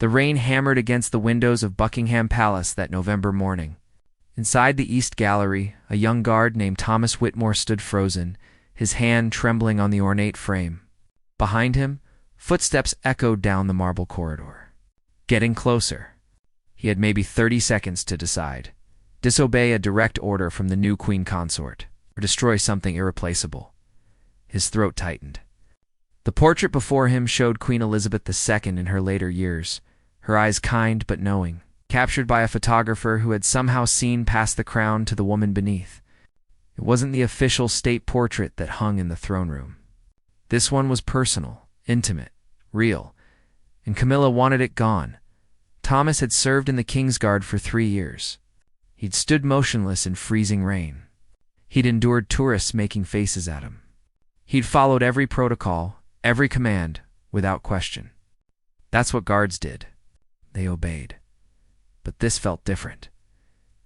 The rain hammered against the windows of Buckingham Palace that November morning. Inside the East Gallery, a young guard named Thomas Whitmore stood frozen, his hand trembling on the ornate frame. Behind him, footsteps echoed down the marble corridor. Getting closer. He had maybe 30 seconds to decide. Disobey a direct order from the new queen consort, or destroy something irreplaceable. His throat tightened. The portrait before him showed Queen Elizabeth II in her later years, her eyes kind but knowing, captured by a photographer who had somehow seen past the crown to the woman beneath. It wasn't the official state portrait that hung in the throne room. This one was personal, intimate, real, and Camilla wanted it gone. Thomas had served in the King's Guard for 3 years. He'd stood motionless in freezing rain. He'd endured tourists making faces at him. He'd followed every protocol, every command, without question. That's what guards did. They obeyed. But this felt different.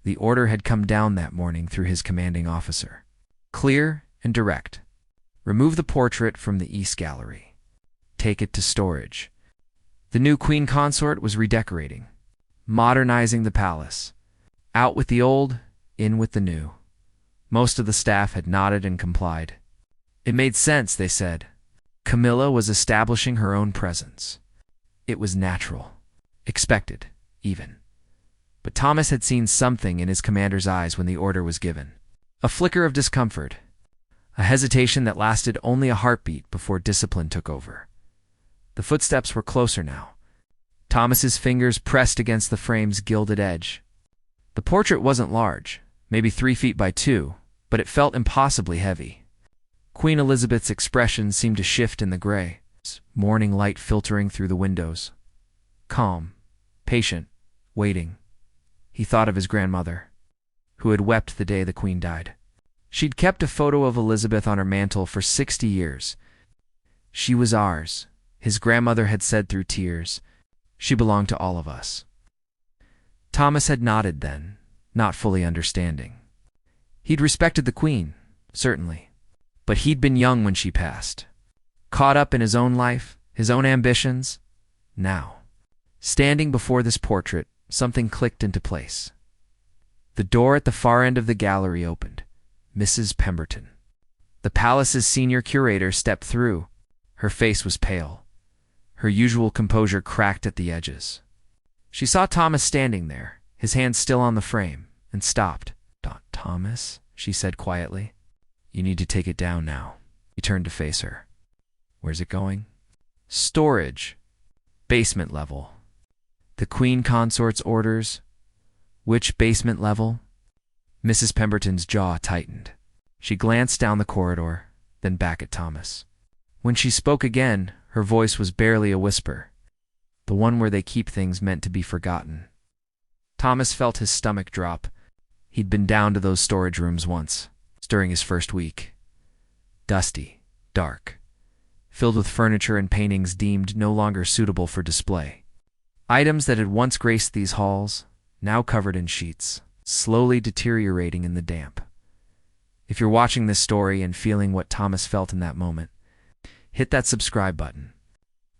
The order had come down that morning through his commanding officer. Clear and direct. Remove the portrait from the East Gallery. Take it to storage. The new queen consort was redecorating, modernizing the palace. Out with the old, in with the new. Most of the staff had nodded and complied. It made sense, they said. Camilla was establishing her own presence. It was natural. Expected, even. But Thomas had seen something in his commander's eyes when the order was given. A flicker of discomfort. A hesitation that lasted only a heartbeat before discipline took over. The footsteps were closer now. Thomas's fingers pressed against the frame's gilded edge. The portrait wasn't large, maybe 3 feet by 2, but it felt impossibly heavy. Queen Elizabeth's expression seemed to shift in the gray, morning light filtering through the windows. Calm, patient, waiting. He thought of his grandmother, who had wept the day the Queen died. She'd kept a photo of Elizabeth on her mantle for 60 years. She was ours, his grandmother had said through tears. She belonged to all of us. Thomas had nodded then, not fully understanding. He'd respected the Queen, certainly, but he'd been young when she passed. Caught up in his own life, his own ambitions. Now, standing before this portrait, something clicked into place. The door at the far end of the gallery opened. Mrs. Pemberton, the palace's senior curator, stepped through. Her face was pale. Her usual composure cracked at the edges. She saw Thomas standing there, his hand still on the frame, and stopped. Thomas, she said quietly, you need to take it down now. He turned to face her. Where's it going? Storage. Basement level. The Queen Consort's orders. Which basement level? Mrs. Pemberton's jaw tightened. She glanced down the corridor, then back at Thomas. When she spoke again, her voice was barely a whisper. The one where they keep things meant to be forgotten. Thomas felt his stomach drop. He'd been down to those storage rooms once, during his first week. Dusty, dark, filled with furniture and paintings deemed no longer suitable for display. Items that had once graced these halls, now covered in sheets, slowly deteriorating in the damp. If you're watching this story and feeling what Thomas felt in that moment, hit that subscribe button.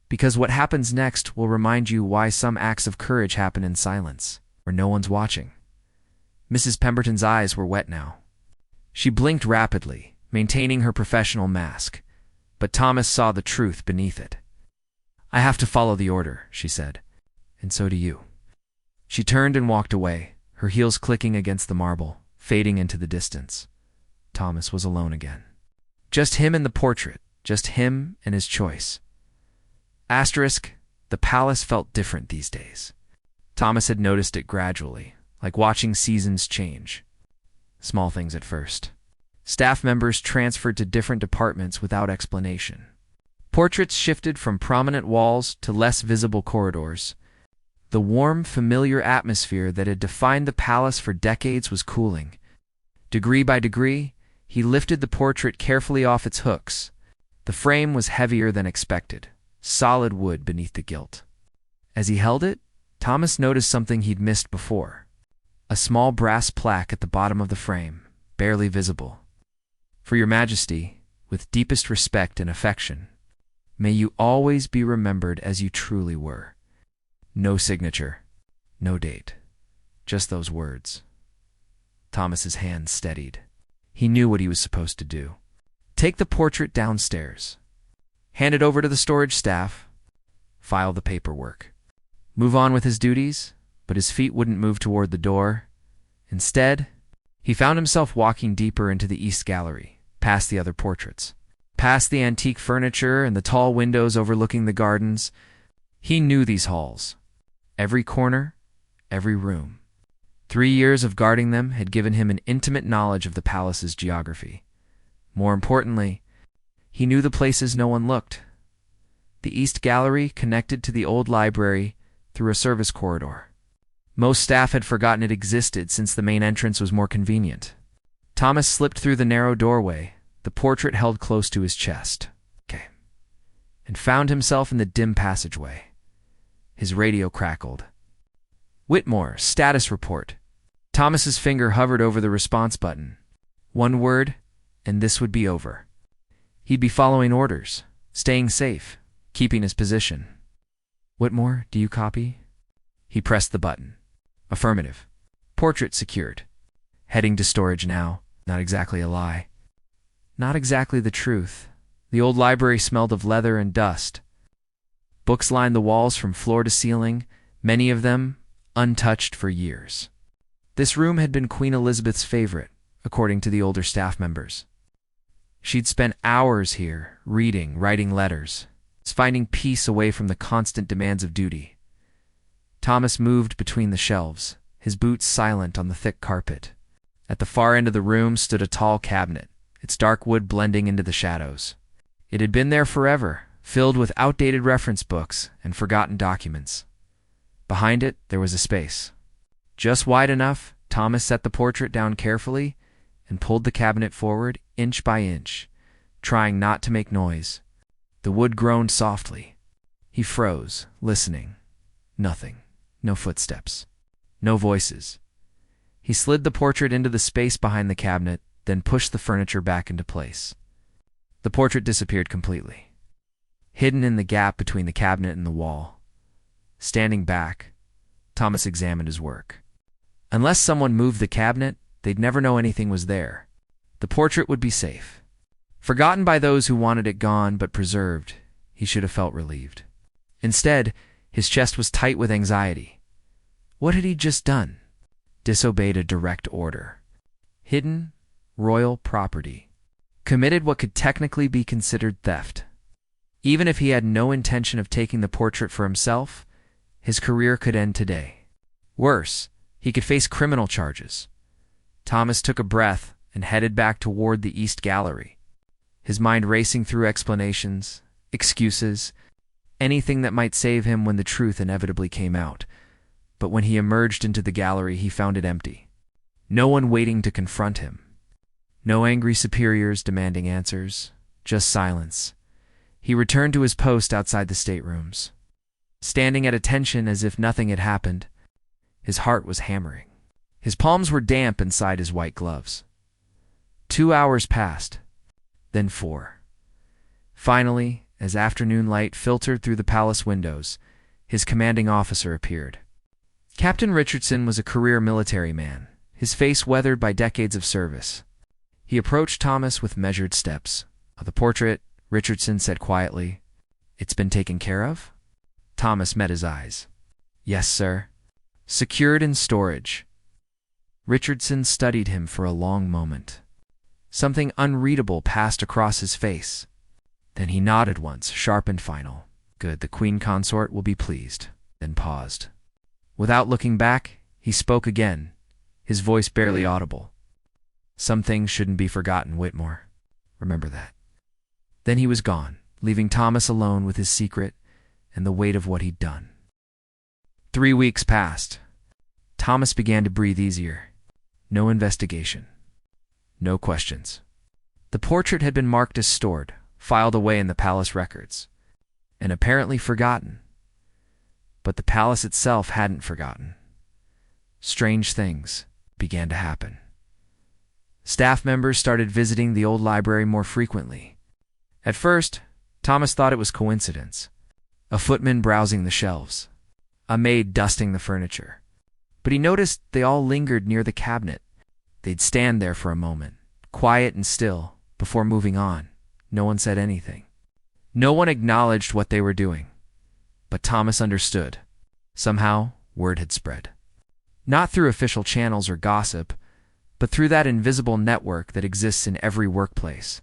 Because what happens next will remind you why some acts of courage happen in silence, where no one's watching. Mrs. Pemberton's eyes were wet now. She blinked rapidly, maintaining her professional mask, but Thomas saw the truth beneath it. I have to follow the order, she said, and so do you. She turned and walked away, her heels clicking against the marble, fading into the distance. Thomas was alone again. Just him and the portrait, just him and his choice. Asterisk, the palace felt different these days. Thomas had noticed it gradually, like watching seasons change. Small things at first. Staff members transferred to different departments without explanation. Portraits shifted from prominent walls to less visible corridors. The warm, familiar atmosphere that had defined the palace for decades was cooling. Degree by degree, he lifted the portrait carefully off its hooks. The frame was heavier than expected, solid wood beneath the gilt. As he held it, Thomas noticed something he'd missed before. A small brass plaque at the bottom of the frame, barely visible. For your Majesty, with deepest respect and affection, may you always be remembered as you truly were. No signature, no date, just those words. Thomas's hand steadied. He knew what he was supposed to do. Take the portrait downstairs. Hand it over to the storage staff. File the paperwork. Move on with his duties, but his feet wouldn't move toward the door. Instead, he found himself walking deeper into the East Gallery, past the other portraits, past the antique furniture and the tall windows overlooking the gardens. He knew these halls. Every corner, every room. 3 years of guarding them had given him an intimate knowledge of the palace's geography. More importantly, he knew the places no one looked. The East Gallery connected to the old library through a service corridor. Most staff had forgotten it existed since the main entrance was more convenient. Thomas slipped through the narrow doorway, the portrait held close to his chest, and found himself in the dim passageway. His radio crackled. "Whitmore, status report." Thomas's finger hovered over the response button. One word, and this would be over. He'd be following orders, staying safe, keeping his position. "Whitmore, do you copy?" He pressed the button. Affirmative. Portrait secured. Heading to storage now. Not exactly a lie. Not exactly the truth. The old library smelled of leather and dust. Books lined the walls from floor to ceiling, many of them untouched for years. This room had been Queen Elizabeth's favorite, according to the older staff members. She'd spent hours here, reading, writing letters, finding peace away from the constant demands of duty. Thomas moved between the shelves, his boots silent on the thick carpet. At the far end of the room stood a tall cabinet, its dark wood blending into the shadows. It had been there forever, filled with outdated reference books and forgotten documents. Behind it, there was a space. Just wide enough, Thomas set the portrait down carefully and pulled the cabinet forward inch by inch, trying not to make noise. The wood groaned softly. He froze, listening. Nothing. No footsteps. No voices. He slid the portrait into the space behind the cabinet, then pushed the furniture back into place. The portrait disappeared completely, hidden in the gap between the cabinet and the wall. Standing back, Thomas examined his work. Unless someone moved the cabinet, they'd never know anything was there. The portrait would be safe. Forgotten by those who wanted it gone, but preserved, he should have felt relieved. Instead, his chest was tight with anxiety. What had he just done? Disobeyed a direct order. Hidden royal property. Committed what could technically be considered theft. Even if he had no intention of taking the portrait for himself, his career could end today. Worse, he could face criminal charges. Thomas took a breath and headed back toward the East Gallery, his mind racing through explanations, excuses, anything that might save him when the truth inevitably came out. But when he emerged into the gallery, he found it empty. No one waiting to confront him. No angry superiors demanding answers, just silence. He returned to his post outside the staterooms. Standing at attention as if nothing had happened, his heart was hammering. His palms were damp inside his white gloves. 2 hours passed, then 4. Finally, as afternoon light filtered through the palace windows, his commanding officer appeared. Captain Richardson was a career military man, his face weathered by decades of service. He approached Thomas with measured steps. "The portrait," Richardson said quietly. "It's been taken care of?" Thomas met his eyes. "Yes, sir. Secured in storage." Richardson studied him for a long moment. Something unreadable passed across his face. Then he nodded once, sharp and final. "Good, the Queen Consort will be pleased." Then paused. Without looking back, he spoke again, his voice barely audible. "Some things shouldn't be forgotten, Whitmore. Remember that." Then he was gone, leaving Thomas alone with his secret and the weight of what he'd done. 3 weeks passed. Thomas began to breathe easier. No investigation. No questions. The portrait had been marked as stored, filed away in the palace records, and apparently forgotten. But the palace itself hadn't forgotten. Strange things began to happen. Staff members started visiting the old library more frequently. At first, Thomas thought it was coincidence. A footman browsing the shelves. a maid dusting the furniture. But he noticed they all lingered near the cabinet. They'd stand there for a moment, quiet and still, before moving on. No one said anything. No one acknowledged what they were doing. But Thomas understood. Somehow, word had spread. Not through official channels or gossip, but through that invisible network that exists in every workplace.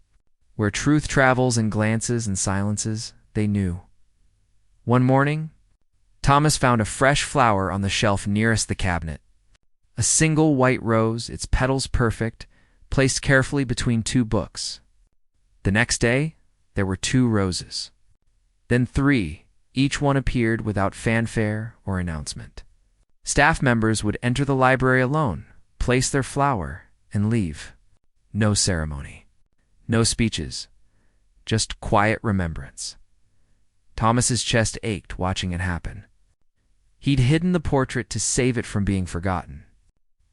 Where truth travels in glances and silences, they knew. One morning, Thomas found a fresh flower on the shelf nearest the cabinet. A single white rose, its petals perfect, placed carefully between two books. The next day, there were 2 roses. Then 3, each one appeared without fanfare or announcement. Staff members would enter the library alone, place their flower, and leave. No ceremony. No speeches. Just quiet remembrance. Thomas's chest ached watching it happen. He'd hidden the portrait to save it from being forgotten.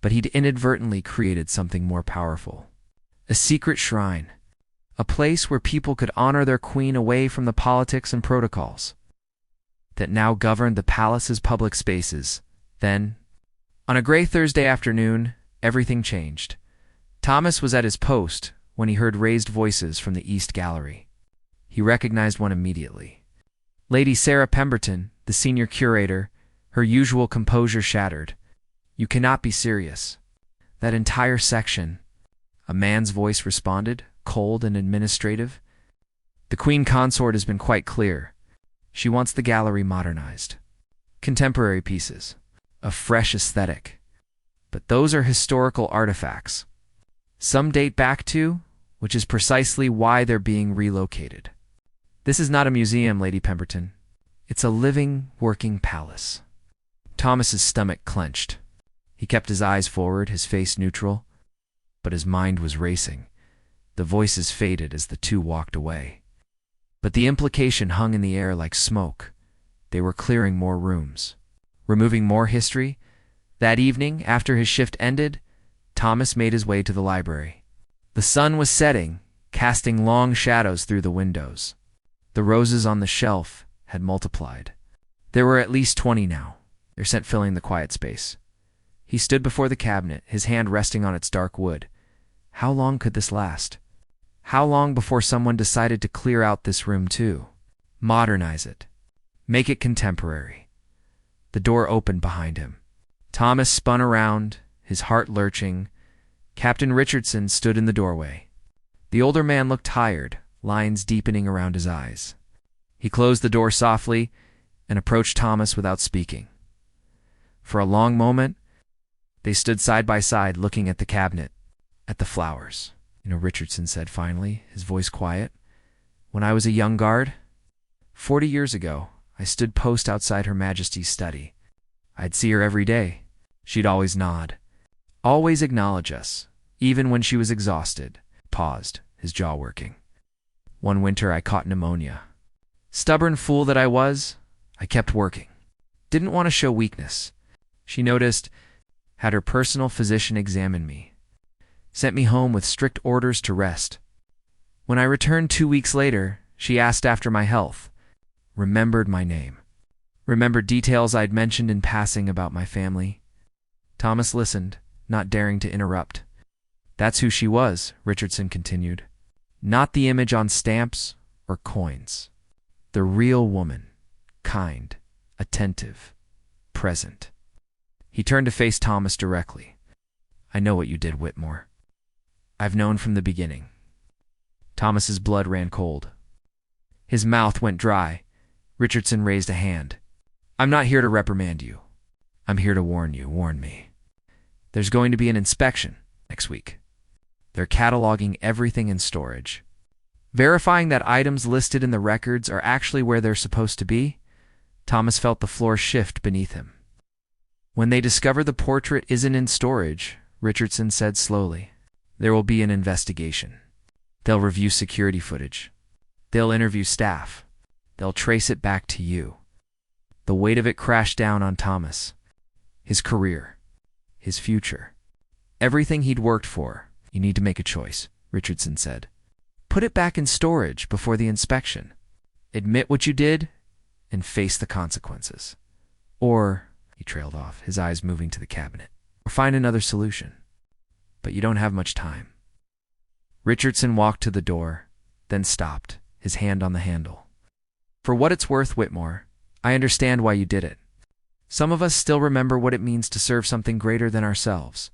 But he'd inadvertently created something more powerful. A secret shrine. A place where people could honor their queen away from the politics and protocols that now governed the palace's public spaces. Then, on a gray Thursday afternoon, everything changed. Thomas was at his post when he heard raised voices from the East Gallery. He recognized one immediately. Lady Sarah Pemberton, the senior curator, her usual composure shattered. "You cannot be serious." That entire section, a man's voice responded, cold and administrative. "The Queen Consort has been quite clear. She wants the gallery modernized. Contemporary pieces, a fresh aesthetic. But those are historical artifacts. Some date back to, which is precisely why they're being relocated. This is not a museum, Lady Pemberton. It's a living, working palace." Thomas's stomach clenched. He kept his eyes forward, his face neutral, but his mind was racing. The voices faded as the 2 walked away. But the implication hung in the air like smoke. They were clearing more rooms, removing more history. That evening, after his shift ended, Thomas made his way to the library. The sun was setting, casting long shadows through the windows. The roses on the shelf had multiplied. There were at least 20 now, their scent filling the quiet space. He stood before the cabinet, his hand resting on its dark wood. How long could this last? How long before someone decided to clear out this room too? Modernize it. Make it contemporary. The door opened behind him. Thomas spun around, his heart lurching. Captain Richardson stood in the doorway. The older man looked tired, lines deepening around his eyes. He closed the door softly and approached Thomas without speaking. For a long moment, they stood side by side looking at the cabinet, at the flowers. Richardson said finally, his voice quiet. "When I was a young guard, 40 years ago, I stood post outside Her Majesty's study. I'd see her every day. She'd always nod, always acknowledge us, even when she was exhausted." Paused, his jaw working. "One winter I caught pneumonia. Stubborn fool that I was, I kept working. Didn't want to show weakness. She noticed, had her personal physician examine me. Sent me home with strict orders to rest. When I returned 2 weeks later, she asked after my health, remembered my name, remembered details I'd mentioned in passing about my family." Thomas listened, not daring to interrupt. "That's who she was," Richardson continued. "Not the image on stamps or coins. The real woman, kind, attentive, present." He turned to face Thomas directly. "I know what you did, Whitmore. I've known from the beginning." Thomas's blood ran cold. His mouth went dry. Richardson raised a hand. "I'm not here to reprimand you. I'm here to warn you. Warn me. There's going to be an inspection next week. They're cataloging everything in storage, verifying that items listed in the records are actually where they're supposed to be." Thomas felt the floor shift beneath him. "When they discover the portrait isn't in storage," Richardson said slowly, "there will be an investigation. They'll review security footage. They'll interview staff. They'll trace it back to you." The weight of it crashed down on Thomas. His career, his future, everything he'd worked for. "You need to make a choice," Richardson said. "Put it back in storage before the inspection. Admit what you did and face the consequences. Or, he trailed off, his eyes moving to the cabinet, or find another solution. But you don't have much time. Richardson walked to the door, then stopped, his hand on the handle. For what it's worth, Whitmore, I understand why you did it. Some of us still remember what it means to serve something greater than ourselves.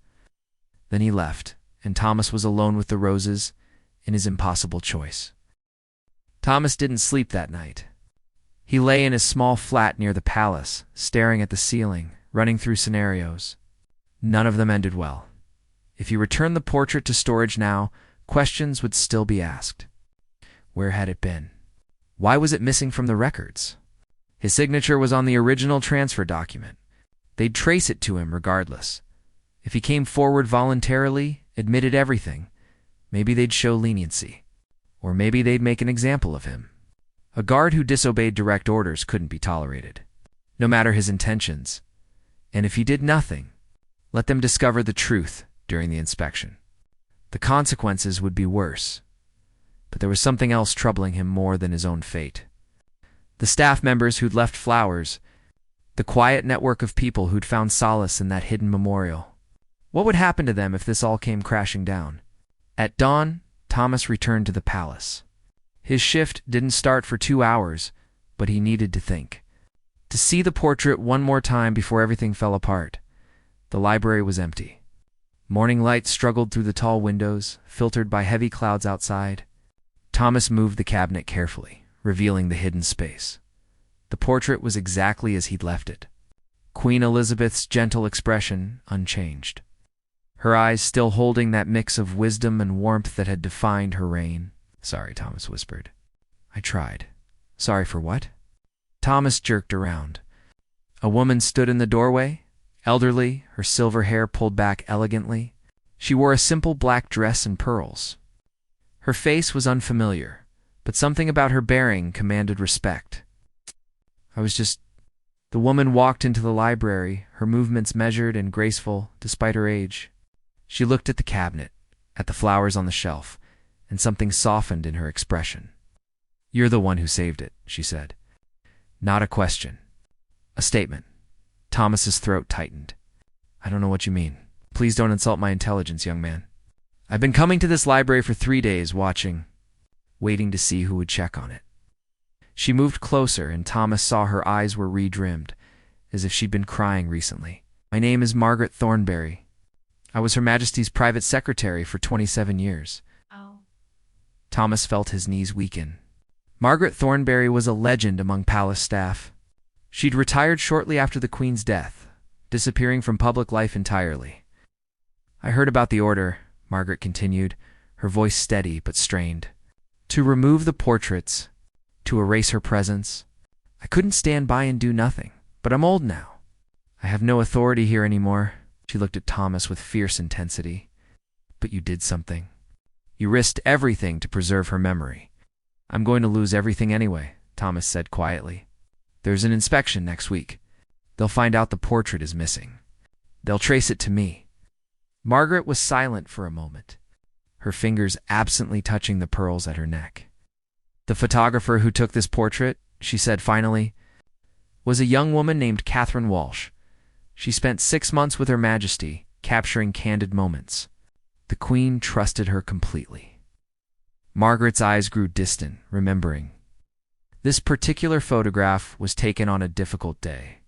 Then he left, and Thomas was alone with the roses in his impossible choice. Thomas didn't sleep that night. He lay in his small flat near the palace, staring at the ceiling, running through scenarios. None of them ended well. If he returned the portrait to storage now, questions would still be asked. Where had it been? Why was it missing from the records? His signature was on the original transfer document. They'd trace it to him regardless. If he came forward voluntarily, admitted everything, maybe they'd show leniency. Or maybe they'd make an example of him. A guard who disobeyed direct orders couldn't be tolerated, no matter his intentions. And if he did nothing, let them discover the truth during the inspection. The consequences would be worse. But there was something else troubling him more than his own fate. The staff members who'd left flowers, the quiet network of people who'd found solace in that hidden memorial. What would happen to them if this all came crashing down? At dawn, Thomas returned to the palace. His shift didn't start for 2 hours, but he needed to think. To see the portrait one more time before everything fell apart. The library was empty. Morning light struggled through the tall windows, filtered by heavy clouds outside. Thomas moved the cabinet carefully, revealing the hidden space. The portrait was exactly as he'd left it. Queen Elizabeth's gentle expression unchanged. Her eyes still holding that mix of wisdom and warmth that had defined her reign. Sorry, Thomas whispered. I tried. Sorry for what? Thomas jerked around. A woman stood in the doorway, elderly, her silver hair pulled back elegantly. She wore a simple black dress and pearls. Her face was unfamiliar, but something about her bearing commanded respect. The woman walked into the library, her movements measured and graceful despite her age. She looked at the cabinet, at the flowers on the shelf, and something softened in her expression. You're the one who saved it, she said. Not a question. A statement. Thomas's throat tightened. I don't know what you mean. Please don't insult my intelligence, young man. I've been coming to this library for 3 days, waiting to see who would check on it. She moved closer, and Thomas saw her eyes were redrimmed, as if she'd been crying recently. My name is Margaret Thornberry. I was Her Majesty's private secretary for 27 years. Oh. Thomas felt his knees weaken. Margaret Thornberry was a legend among palace staff. She'd retired shortly after the Queen's death, disappearing from public life entirely. I heard about the order, Margaret continued, her voice steady but strained. To remove the portraits, to erase her presence. I couldn't stand by and do nothing, but I'm old now. I have no authority here anymore. She looked at Thomas with fierce intensity. But you did something. You risked everything to preserve her memory. I'm going to lose everything anyway, Thomas said quietly. There's an inspection next week. They'll find out the portrait is missing. They'll trace it to me. Margaret was silent for a moment, her fingers absently touching the pearls at her neck. The photographer who took this portrait, she said finally, was a young woman named Catherine Walsh. She spent 6 months with Her Majesty, capturing candid moments. The Queen trusted her completely. Margaret's eyes grew distant, remembering. This particular photograph was taken on a difficult day.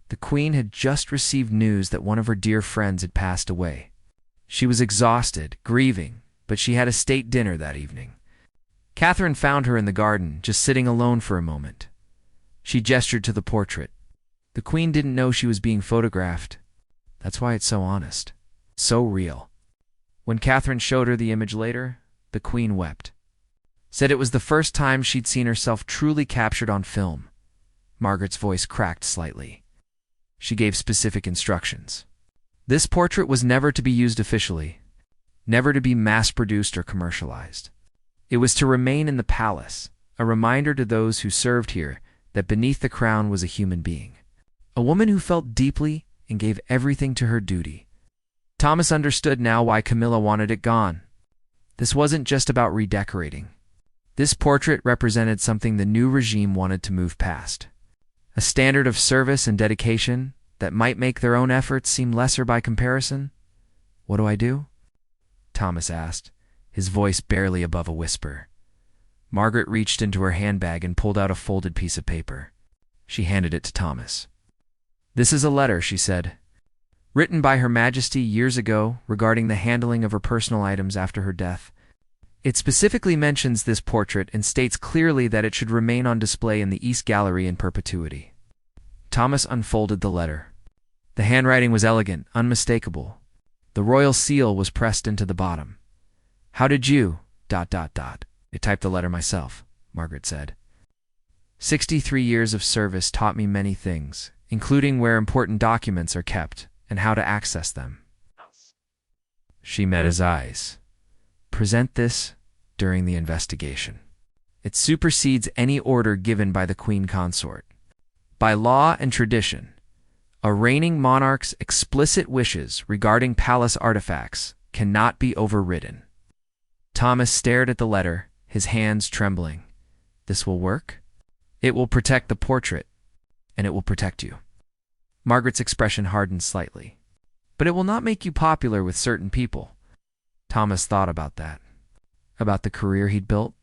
The Queen had just received news that one of her dear friends had passed away. She was exhausted, grieving, but she had a state dinner that evening. Catherine found her in the garden, just sitting alone for a moment. She gestured to the portrait. The Queen didn't know she was being photographed. That's why it's so honest, so real. When Catherine showed her the image later, the Queen wept. Said it was the first time she'd seen herself truly captured on film. Margaret's voice cracked slightly. She gave specific instructions. This portrait was never to be used officially, never to be mass-produced or commercialized. It was to remain in the palace, a reminder to those who served here that beneath the crown was a human being. A woman who felt deeply and gave everything to her duty. Thomas understood now why Camilla wanted it gone. This wasn't just about redecorating. This portrait represented something the new regime wanted to move past. A standard of service and dedication that might make their own efforts seem lesser by comparison? What do I do? Thomas asked, his voice barely above a whisper. Margaret reached into her handbag and pulled out a folded piece of paper. She handed it to Thomas. This is a letter, she said, written by Her Majesty years ago regarding the handling of her personal items after her death. It specifically mentions this portrait and states clearly that it should remain on display in the East Gallery in perpetuity. Thomas unfolded the letter. The handwriting was elegant, unmistakable. The royal seal was pressed into the bottom. How did you... I typed the letter myself, Margaret said. 63 years of service taught me many things, including where important documents are kept and how to access them. She met his eyes. Present this during the investigation. It supersedes any order given by the Queen Consort. By law and tradition, a reigning monarch's explicit wishes regarding palace artifacts cannot be overridden. Thomas stared at the letter, his hands trembling. This will work? It will protect the portrait, and it will protect you. Margaret's expression hardened slightly. But it will not make you popular with certain people. Thomas thought about that. About the career he'd built.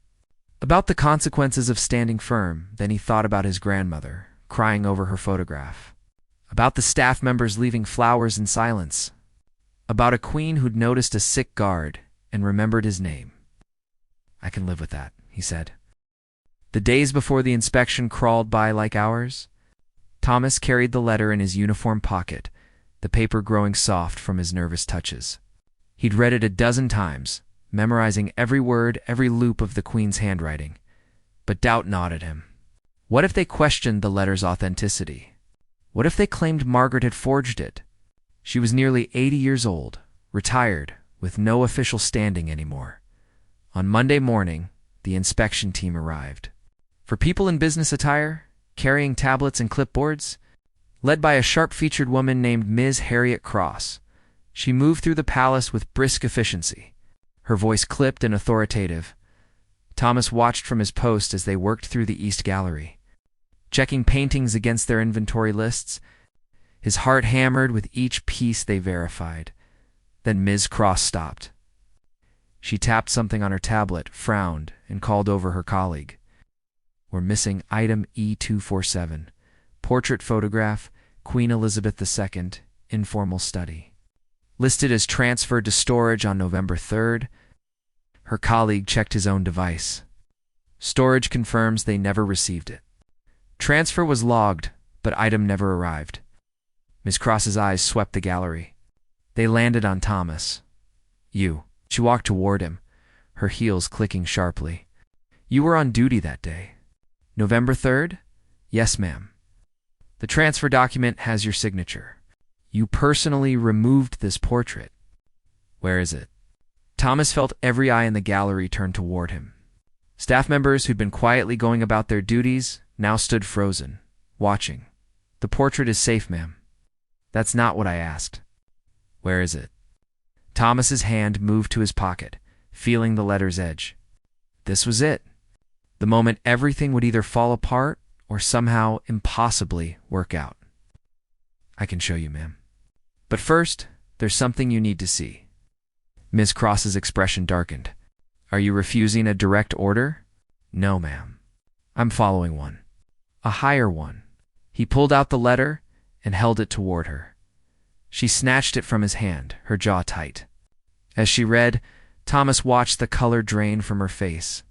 About the consequences of standing firm. Then he thought about his grandmother, crying over her photograph. About the staff members leaving flowers in silence. About a queen who'd noticed a sick guard and remembered his name. I can live with that, he said. The days before the inspection crawled by like hours. Thomas carried the letter in his uniform pocket, the paper growing soft from his nervous touches. He'd read it a dozen times, memorizing every word, every loop of the Queen's handwriting. But doubt gnawed at him. What if they questioned the letter's authenticity? What if they claimed Margaret had forged it? She was nearly 80 years old, retired, with no official standing anymore. On Monday morning, the inspection team arrived. For people in business attire, carrying tablets and clipboards, led by a sharp-featured woman named Ms. Harriet Cross, she moved through the palace with brisk efficiency, her voice clipped and authoritative. Thomas watched from his post as they worked through the East Gallery, checking paintings against their inventory lists, his heart hammered with each piece they verified. Then Ms. Cross stopped. She tapped something on her tablet, frowned, and called over her colleague. We're missing item E247, portrait photograph, Queen Elizabeth II, informal study. Listed as transferred to storage on November 3rd. Her colleague checked his own device. Storage confirms they never received it. Transfer was logged, but item never arrived. Ms. Cross's eyes swept the gallery. They landed on Thomas. You. She walked toward him, her heels clicking sharply. You were on duty that day. November 3rd? Yes, ma'am. The transfer document has your signature. You personally removed this portrait. Where is it? Thomas felt every eye in the gallery turn toward him. Staff members who'd been quietly going about their duties now stood frozen, watching. The portrait is safe, ma'am. That's not what I asked. Where is it? Thomas's hand moved to his pocket, feeling the letter's edge. This was it. The moment everything would either fall apart or somehow impossibly work out. I can show you, ma'am. But first, there's something you need to see. Ms. Cross's expression darkened. Are you refusing a direct order? No, ma'am. I'm following one. A higher one. He pulled out the letter and held it toward her. She snatched it from his hand, her jaw tight. As she read, Thomas watched the color drain from her face.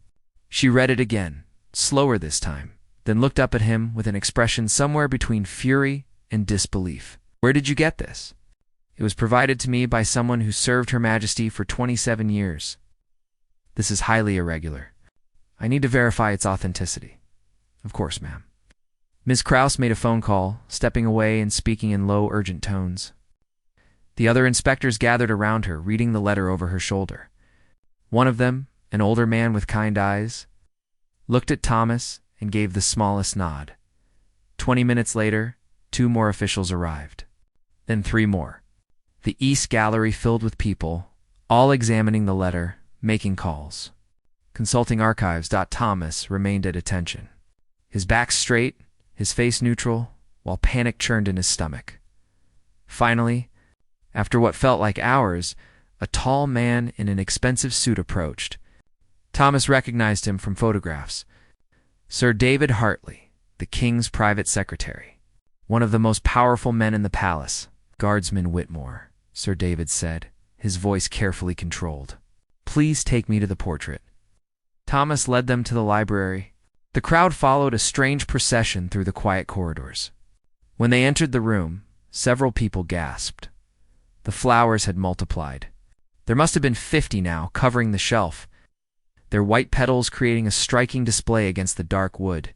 She read it again, slower this time, then looked up at him with an expression somewhere between fury and disbelief. Where did you get this? It was provided to me by someone who served Her Majesty for 27 years. This is highly irregular. I need to verify its authenticity. Of course, ma'am. Ms. Krause made a phone call, stepping away and speaking in low, urgent tones. The other inspectors gathered around her, reading the letter over her shoulder. One of them, an older man with kind eyes, looked at Thomas and gave the smallest nod. 20 minutes later, 2 more officials arrived. Then 3 more. The East Gallery filled with people, all examining the letter, making calls. Consulting archives. Thomas remained at attention. His back straight, his face neutral, while panic churned in his stomach. Finally, after what felt like hours, a tall man in an expensive suit approached. Thomas recognized him from photographs. Sir David Hartley, the king's private secretary. One of the most powerful men in the palace. Guardsman Whitmore, Sir David said, his voice carefully controlled. Please take me to the portrait. Thomas led them to the library. The crowd followed a strange procession through the quiet corridors. When they entered the room, several people gasped. The flowers had multiplied. There must have been 50 now, covering the shelf, their white petals creating a striking display against the dark wood.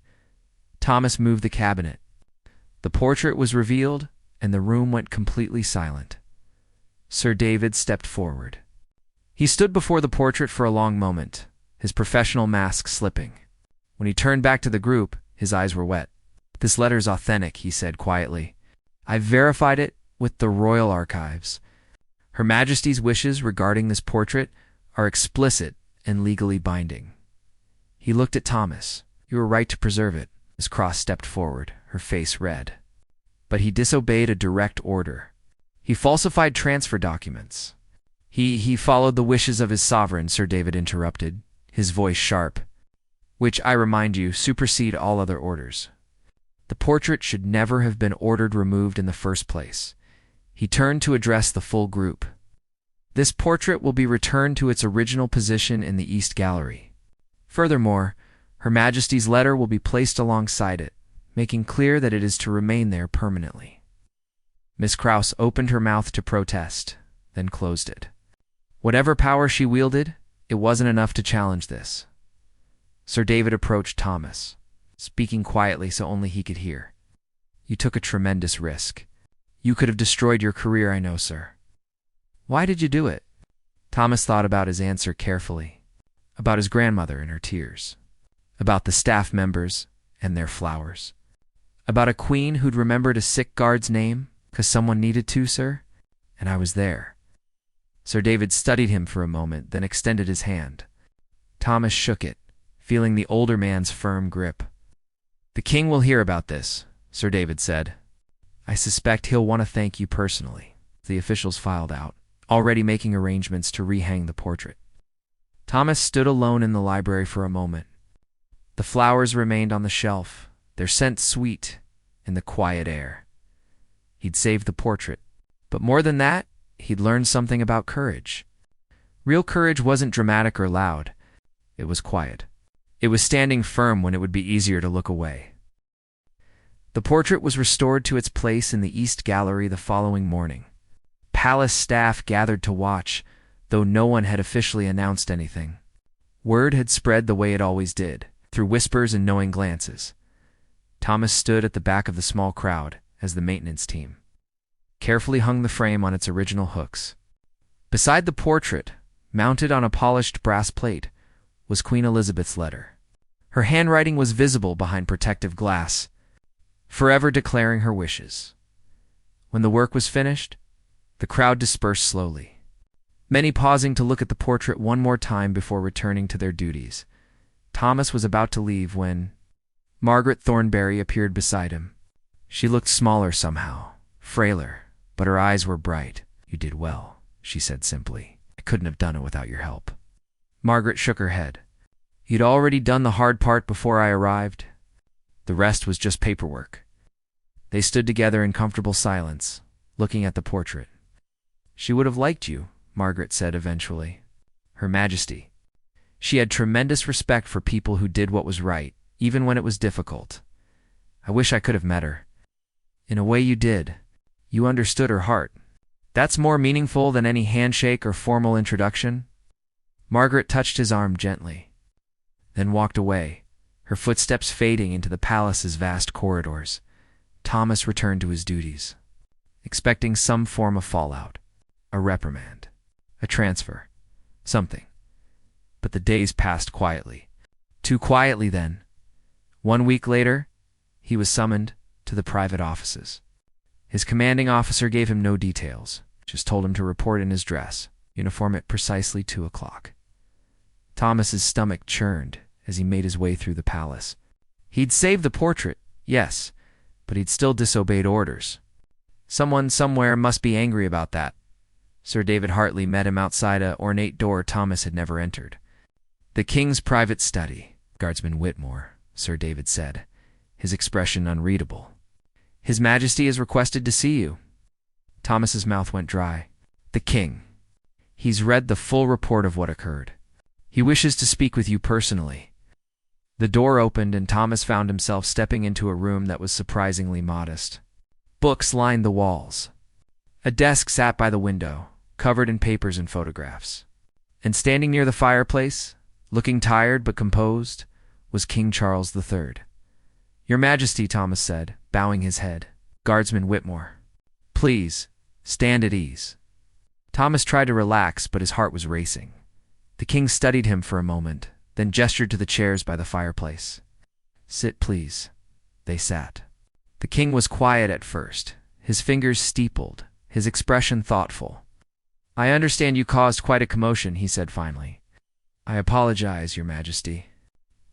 Thomas moved the cabinet. The portrait was revealed, and the room went completely silent. Sir David stepped forward. He stood before the portrait for a long moment, his professional mask slipping. When he turned back to the group, his eyes were wet. This letter's authentic, he said quietly. I've verified it with the Royal Archives. Her Majesty's wishes regarding this portrait are explicit and legally binding. He looked at Thomas. You were right to preserve it. Miss Cross stepped forward, her face red. But he disobeyed a direct order. He falsified transfer documents. He followed the wishes of his sovereign, Sir David interrupted, his voice sharp, which, I remind you, supersede all other orders. The portrait should never have been ordered removed in the first place. He turned to address the full group. This portrait will be returned to its original position in the East Gallery. Furthermore, Her Majesty's letter will be placed alongside it, making clear that it is to remain there permanently. Miss Krause opened her mouth to protest, then closed it. Whatever power she wielded, it wasn't enough to challenge this. Sir David approached Thomas, speaking quietly so only he could hear. You took a tremendous risk. You could have destroyed your career, I know, sir. Why did you do it? Thomas thought about his answer carefully, about his grandmother and her tears, about the staff members and their flowers, about a queen who'd remembered a sick guard's name because someone needed to, sir, and I was there. Sir David studied him for a moment, then extended his hand. Thomas shook it, feeling the older man's firm grip. The king will hear about this, Sir David said. I suspect he'll want to thank you personally. The officials filed out, already making arrangements to rehang the portrait. Thomas stood alone in the library for a moment. The flowers remained on the shelf, their scent sweet in the quiet air. He'd saved the portrait, but more than that, he'd learned something about courage. Real courage wasn't dramatic or loud. It was quiet. It was standing firm when it would be easier to look away. The portrait was restored to its place in the East Gallery the following morning. Palace staff gathered to watch, though no one had officially announced anything. Word had spread the way it always did, through whispers and knowing glances. Thomas stood at the back of the small crowd as the maintenance team carefully hung the frame on its original hooks. Beside the portrait, mounted on a polished brass plate, was Queen Elizabeth's letter. Her handwriting was visible behind protective glass, forever declaring her wishes. When the work was finished, the crowd dispersed slowly, many pausing to look at the portrait one more time before returning to their duties. Thomas was about to leave when Margaret Thornberry appeared beside him. She looked smaller somehow, frailer, but her eyes were bright. You did well, she said simply. I couldn't have done it without your help. Margaret shook her head. You'd already done the hard part before I arrived. The rest was just paperwork. They stood together in comfortable silence, looking at the portrait. She would have liked you, Margaret said eventually. Her Majesty. She had tremendous respect for people who did what was right, even when it was difficult. I wish I could have met her. In a way you did. You understood her heart. That's more meaningful than any handshake or formal introduction. Margaret touched his arm gently, then walked away, her footsteps fading into the palace's vast corridors. Thomas returned to his duties, expecting some form of fallout, a reprimand, a transfer, something. But the days passed quietly. Too quietly then. 1 week later, he was summoned to the private offices. His commanding officer gave him no details, just told him to report in his dress, uniform at precisely 2 o'clock. Thomas's stomach churned as he made his way through the palace. He'd saved the portrait, Yes, but he'd still disobeyed orders. Someone somewhere must be angry about that. Sir David Hartley met him outside a ornate door Thomas had never entered. "The king's private study, Guardsman Whitmore," Sir David said, his expression unreadable. "His Majesty has requested to see you." Thomas's mouth went dry. "The king. He's read the full report of what occurred. He wishes to speak with you personally." The door opened and Thomas found himself stepping into a room that was surprisingly modest. Books lined the walls. A desk sat by the window, covered in papers and photographs. And standing near the fireplace, looking tired but composed, was King Charles III. "Your Majesty," Thomas said, bowing his head. "Guardsman Whitmore. Please, stand at ease." Thomas tried to relax, but his heart was racing. The king studied him for a moment, then gestured to the chairs by the fireplace. "Sit, please." They sat. The king was quiet at first, his fingers steepled, his expression thoughtful. "I understand you caused quite a commotion," he said finally. "I apologize, Your Majesty."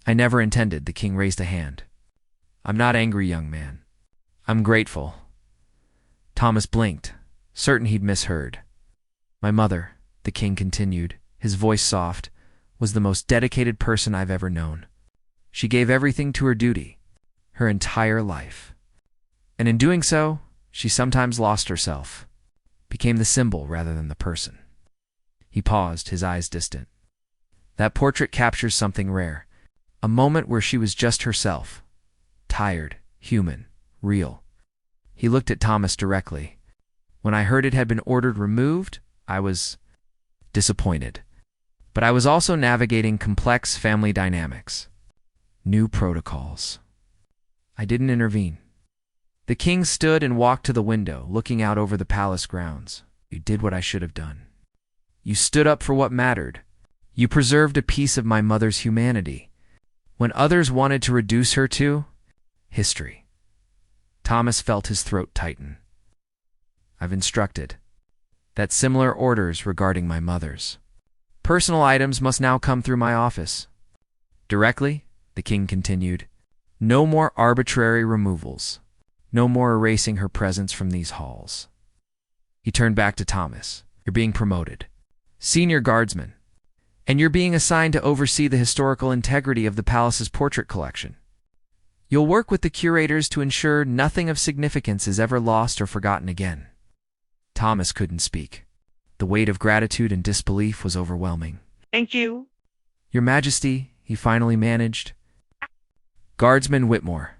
"I never intended," the king raised a hand. "I'm not angry, young man. I'm grateful." Thomas blinked, certain he'd misheard. "My mother," the king continued, his voice soft, "was the most dedicated person I've ever known. She gave everything to her duty, her entire life. And in doing so, she sometimes lost herself, became the symbol rather than the person." He paused, his eyes distant. "That portrait captures something rare, a moment where she was just herself, tired, human, real." He looked at Thomas directly. "When I heard it had been ordered removed, I was disappointed. But I was also navigating complex family dynamics, new protocols. I didn't intervene." The king stood and walked to the window, looking out over the palace grounds. "You did what I should have done. You stood up for what mattered. You preserved a piece of my mother's humanity, when others wanted to reduce her to history." Thomas felt his throat tighten. "I've instructed that similar orders regarding my mother's personal items must now come through my office. Directly," the king continued. "No more arbitrary removals. No more erasing her presence from these halls." He turned back to Thomas. "You're being promoted, senior guardsman, and you're being assigned to oversee the historical integrity of the palace's portrait collection. You'll work with the curators to ensure nothing of significance is ever lost or forgotten again." Thomas couldn't speak. The weight of gratitude and disbelief was overwhelming. "Thank you." "Your Majesty," he finally managed. "Guardsman Whitmore."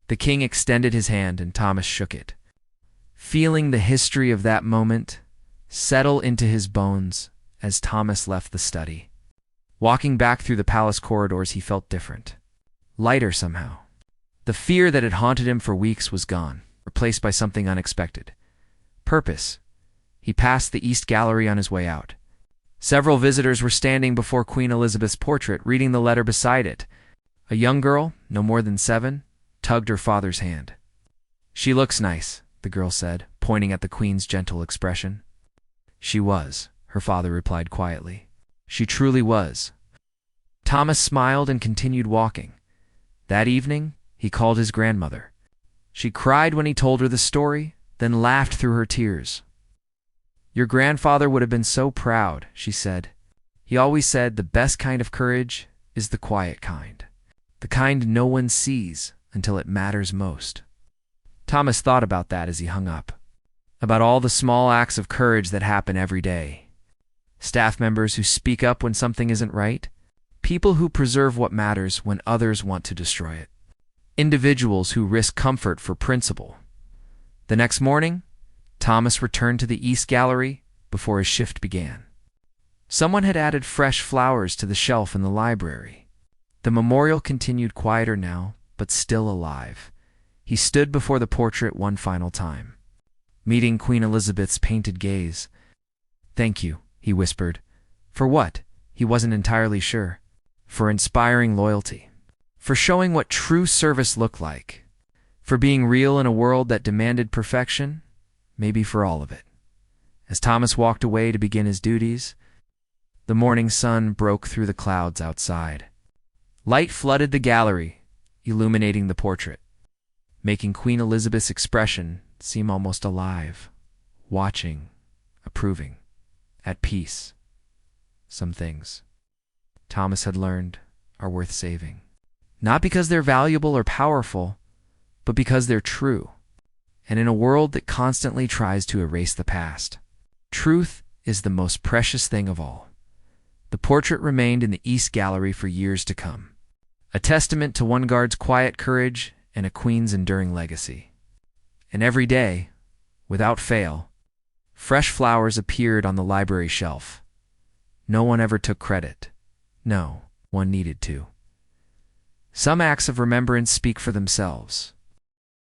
The king extended his hand and Thomas shook it, feeling the history of that moment settle into his bones as Thomas left the study. Walking back through the palace corridors, he felt different, lighter somehow. The fear that had haunted him for weeks was gone, replaced by something unexpected. Purpose. He passed the East Gallery on his way out. Several visitors were standing before Queen Elizabeth's portrait, reading the letter beside it. A young girl, no more than 7, tugged her father's hand. "She looks nice," the girl said, pointing at the queen's gentle expression. "She was," her father replied quietly. "She truly was." Thomas smiled and continued walking. That evening, he called his grandmother. She cried when he told her the story, then laughed through her tears. "Your grandfather would have been so proud," she said. "He always said the best kind of courage is the quiet kind, the kind no one sees until it matters most." Thomas thought about that as he hung up, about all the small acts of courage that happen every day. Staff members who speak up when something isn't right, people who preserve what matters when others want to destroy it, individuals who risk comfort for principle. The next morning, Thomas returned to the East Gallery before his shift began. Someone had added fresh flowers to the shelf in the library. The memorial continued quieter now, but still alive. He stood before the portrait one final time, meeting Queen Elizabeth's painted gaze. "Thank you," he whispered. For what? He wasn't entirely sure. For inspiring loyalty. For showing what true service looked like. For being real in a world that demanded perfection. Maybe for all of it. As Thomas walked away to begin his duties, the morning sun broke through the clouds outside. Light flooded the gallery, illuminating the portrait. making Queen Elizabeth's expression seem almost alive, watching, approving, at peace. Some things, Thomas had learned, are worth saving. Not because they're valuable or powerful, but because they're true. And in a world that constantly tries to erase the past, truth is the most precious thing of all. The portrait remained in the East Gallery for years to come, a testament to one guard's quiet courage and a queen's enduring legacy. And every day, without fail, fresh flowers appeared on the library shelf. No one ever took credit. No one needed to. Some acts of remembrance speak for themselves.